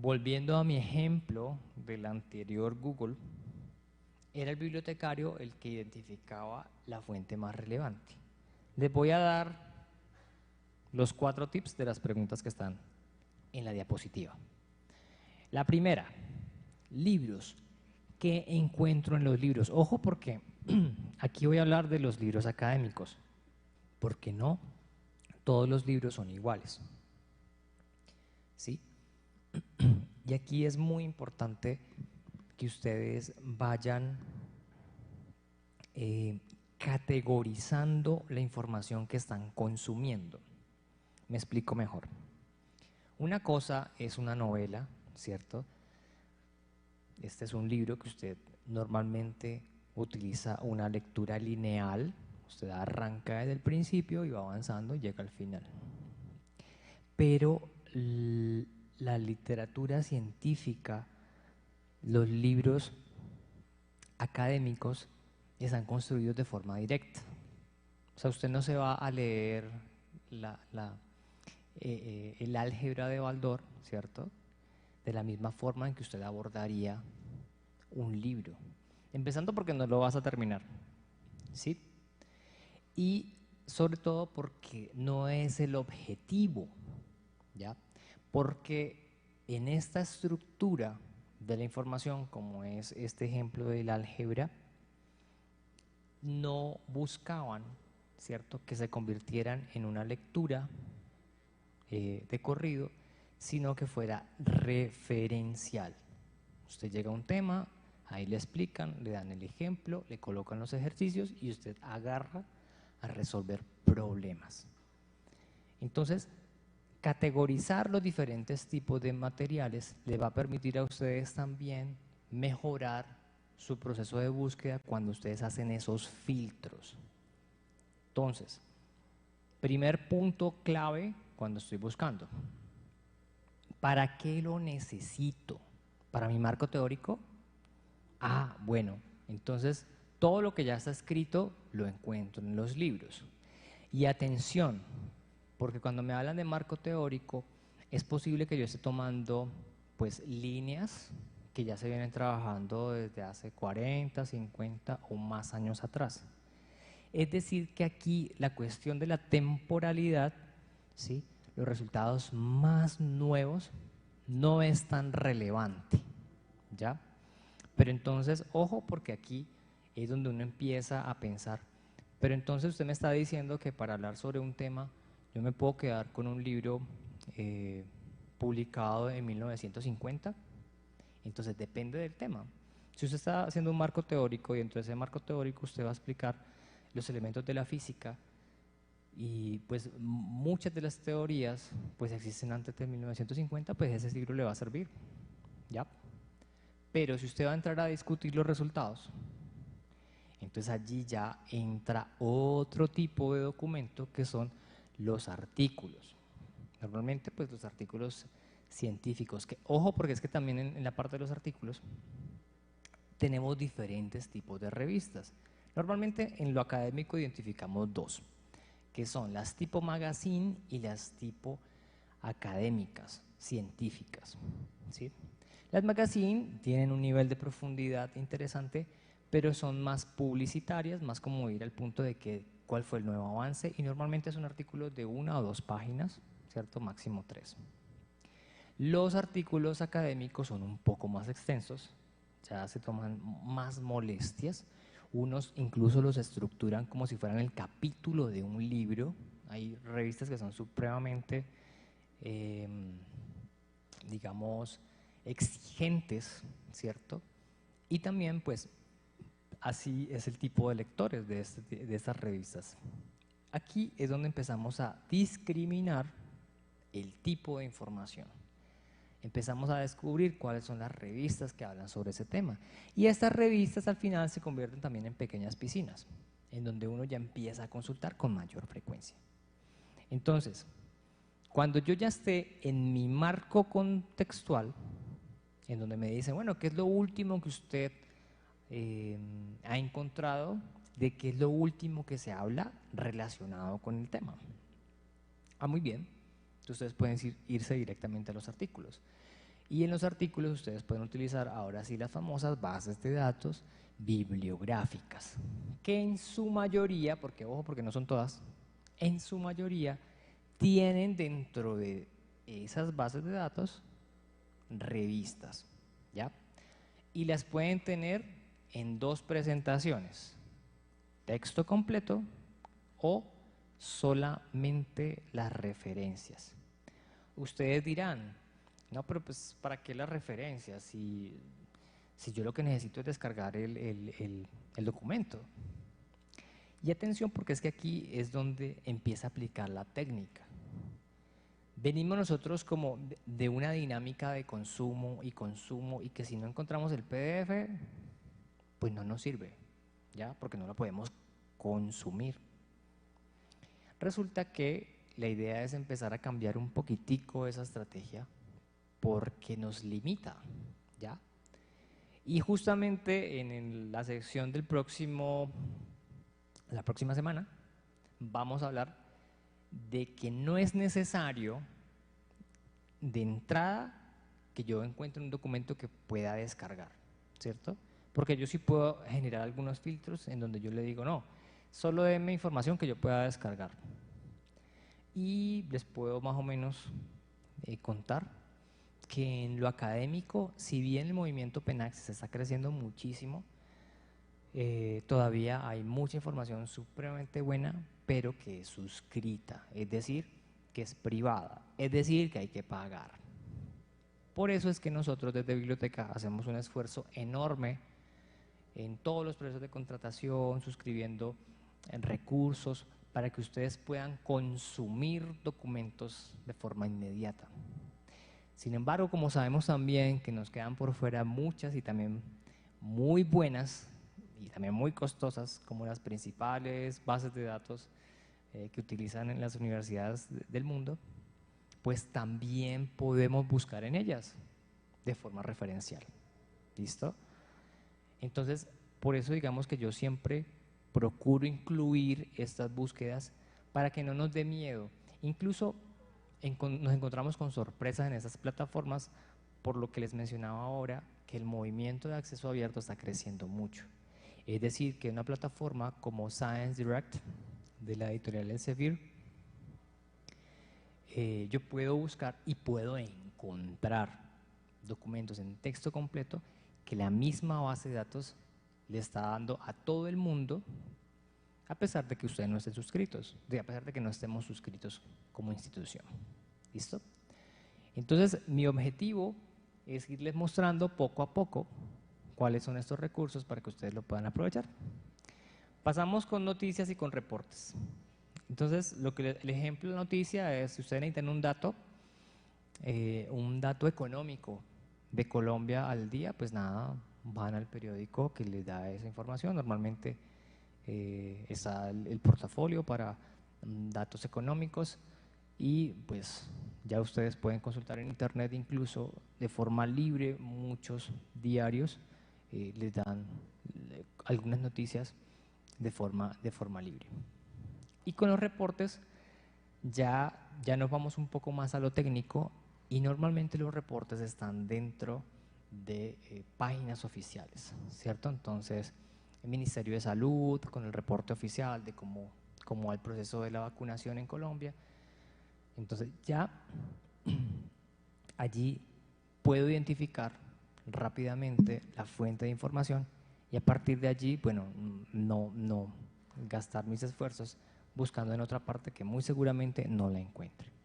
volviendo a mi ejemplo del anterior Google, era el bibliotecario el que identificaba la fuente más relevante. Les voy a dar los 4 tips de las preguntas que están en la diapositiva. La primera, libros. ¿Qué encuentro en los libros? Ojo, porque aquí voy a hablar de los libros académicos, porque no todos los libros son iguales. ¿Sí? Y aquí es muy importante que ustedes vayan categorizando la información que están consumiendo. Me explico mejor. Una cosa es una novela, ¿cierto? Este es un libro que usted normalmente utiliza una lectura lineal. Usted arranca desde el principio y va avanzando y llega al final. Pero la literatura científica, los libros académicos están construidos de forma directa. O sea, usted no se va a leer el álgebra de Baldor, ¿cierto? De la misma forma en que usted abordaría un libro. Empezando porque no lo vas a terminar, ¿sí? Y sobre todo porque no es el objetivo, ¿ya? Porque en esta estructura de la información, como es este ejemplo del álgebra, no buscaban, ¿cierto?, que se convirtieran en una lectura de corrido, sino que fuera referencial. Usted llega a un tema, ahí le explican, le dan el ejemplo, le colocan los ejercicios y usted agarra a resolver problemas. Entonces, categorizar los diferentes tipos de materiales le va a permitir a ustedes también mejorar su proceso de búsqueda cuando ustedes hacen esos filtros. Entonces, primer punto clave cuando estoy buscando. ¿Para qué lo necesito? ¿Para mi marco teórico? Ah, bueno, entonces todo lo que ya está escrito lo encuentro en los libros. Y atención, porque cuando me hablan de marco teórico, es posible que yo esté tomando pues líneas que ya se vienen trabajando desde hace 40, 50 o más años atrás. Es decir, que aquí la cuestión de la temporalidad, ¿sí?, los resultados más nuevos no es tan relevante, ¿ya? Pero entonces, ojo, porque aquí es donde uno empieza a pensar, pero entonces usted me está diciendo que para hablar sobre un tema, yo me puedo quedar con un libro publicado en 1950, entonces depende del tema. Si usted está haciendo un marco teórico y dentro de ese marco teórico usted va a explicar los elementos de la física y pues muchas de las teorías pues existen antes de 1950, pues ese libro le va a servir, ¿ya? Pero si usted va a entrar a discutir los resultados, entonces allí ya entra otro tipo de documento que son los artículos. Normalmente pues los artículos científicos, que ojo porque es que también en la parte de los artículos tenemos diferentes tipos de revistas. Normalmente en lo académico identificamos 2, que son las tipo magazine y las tipo académicas, científicas, ¿sí? Las magazine tienen un nivel de profundidad interesante, pero son más publicitarias, más como ir al punto de que cuál fue el nuevo avance, y normalmente son artículos de 1 o 2 páginas, ¿cierto? Máximo 3. Los artículos académicos son un poco más extensos, ya se toman más molestias, unos incluso los estructuran como si fueran el capítulo de un libro. Hay revistas que son supremamente, digamos, exigentes, ¿cierto? Y también, pues, así es el tipo de lectores de estas revistas. Aquí es donde empezamos a discriminar el tipo de información. Empezamos a descubrir cuáles son las revistas que hablan sobre ese tema. Y estas revistas al final se convierten también en pequeñas piscinas, en donde uno ya empieza a consultar con mayor frecuencia. Entonces, cuando yo ya esté en mi marco contextual, en donde me dicen, bueno, ¿qué es lo último que usted ha encontrado? ¿De qué es lo último que se habla relacionado con el tema? Ah, muy bien. Entonces ustedes pueden irse directamente a los artículos. Y en los artículos ustedes pueden utilizar ahora sí las famosas bases de datos bibliográficas, que en su mayoría, porque ojo, porque no son todas, en su mayoría tienen dentro de esas bases de datos revistas, ¿ya? Y las pueden tener en dos presentaciones, texto completo o solamente las referencias. Ustedes dirán, no, pero pues ¿para qué las referencias? Si yo lo que necesito es descargar el documento. Y atención, porque es que aquí es donde empieza a aplicar la técnica. Venimos nosotros como de una dinámica de consumo y que si no encontramos el PDF, pues no nos sirve, ¿ya? Porque no lo podemos consumir. Resulta que la idea es empezar a cambiar un poquitico esa estrategia porque nos limita, ¿ya? Y justamente en la sección del la próxima semana, vamos a hablar de que no es necesario de entrada que yo encuentre un documento que pueda descargar, ¿cierto? Porque yo sí puedo generar algunos filtros en donde yo le digo, no, solo denme información que yo pueda descargar. Y les puedo más o menos contar que en lo académico, si bien el movimiento PENAXIS está creciendo muchísimo, todavía hay mucha información supremamente buena, pero que es suscrita, es decir, que es privada, es decir, que hay que pagar. Por eso es que nosotros desde Biblioteca hacemos un esfuerzo enorme en todos los procesos de contratación, suscribiendo en recursos para que ustedes puedan consumir documentos de forma inmediata. Sin embargo, como sabemos también que nos quedan por fuera muchas y también muy buenas y también muy costosas, como las principales bases de datos que utilizan en las universidades del mundo, pues también podemos buscar en ellas de forma referencial. ¿Listo? Entonces, por eso digamos que yo siempre procuro incluir estas búsquedas para que no nos dé miedo. Incluso nos encontramos con sorpresas en esas plataformas, por lo que les mencionaba ahora, que el movimiento de acceso abierto está creciendo mucho. Es decir, que una plataforma como Science Direct, de la editorial Elsevier, yo puedo buscar y puedo encontrar documentos en texto completo que la misma base de datos le está dando a todo el mundo, a pesar de que ustedes no estén suscritos, a pesar de que no estemos suscritos como institución. ¿Listo? Entonces, mi objetivo es irles mostrando poco a poco cuáles son estos recursos para que ustedes lo puedan aprovechar. Pasamos con noticias y con reportes. Entonces, el ejemplo de la noticia es, si ustedes necesitan un dato económico de Colombia al día, pues nada, van al periódico que les da esa información. Normalmente está el portafolio para datos económicos y pues ya ustedes pueden consultar en internet, incluso de forma libre. Muchos diarios les dan algunas noticias de forma libre. Y con los reportes ya nos vamos un poco más a lo técnico, y normalmente los reportes están dentro de páginas oficiales, ¿cierto? Entonces, el Ministerio de Salud, con el reporte oficial de cómo va el proceso de la vacunación en Colombia. Entonces, ya allí puedo identificar rápidamente la fuente de información y a partir de allí, bueno, no gastar mis esfuerzos buscando en otra parte que muy seguramente no la encuentre.